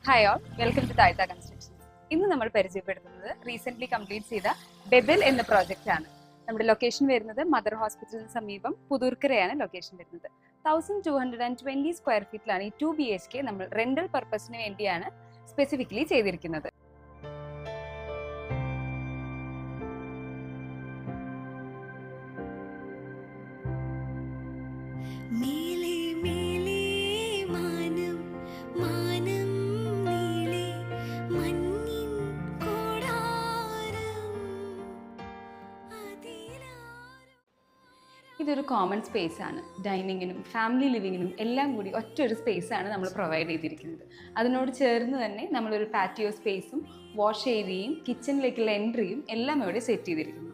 Hi all, welcome to Thazhath constructions. ഇന്ന് നമ്മൾ പരിചയപ്പെടുത്തുന്നത് റീസെന്റ് കംപ്ലീറ്റ് ചെയ്ത ബെബൽ എന്ന പ്രോജക്റ്റ് ആണ്. നമ്മുടെ ലൊക്കേഷൻ വരുന്നത് മദർ ഹോസ്പിറ്റലിന് സമീപം പുതൂർക്കരയാണ് ലൊക്കേഷൻ വരുന്നത്. 1220 സ്ക്വയർ ഫീറ്റിലാണ് ഈ 2 BHK നമ്മൾ റെന്റൽ പർപ്പസിന് വേണ്ടിയാണ് സ്പെസിഫിക്കലി ചെയ്തിരിക്കുന്നത്. ഇതൊരു കോമൺ സ്പേസ് ആണ്. ഡൈനിങ്ങിനും ഫാമിലി ലിവിങ്ങിനും എല്ലാം കൂടി ഒറ്റൊരു സ്പേസ് ആണ് നമ്മൾ പ്രൊവൈഡ് ചെയ്തിരിക്കുന്നത്. അതിനോട് ചേർന്ന് തന്നെ നമ്മളൊരു പാറ്റിയോ സ്പേസും വാഷ് ഏരിയയും കിച്ചണിലേക്കുള്ള എൻട്രിയും എല്ലാം ഇവിടെ സെറ്റ് ചെയ്തിരിക്കുന്നു.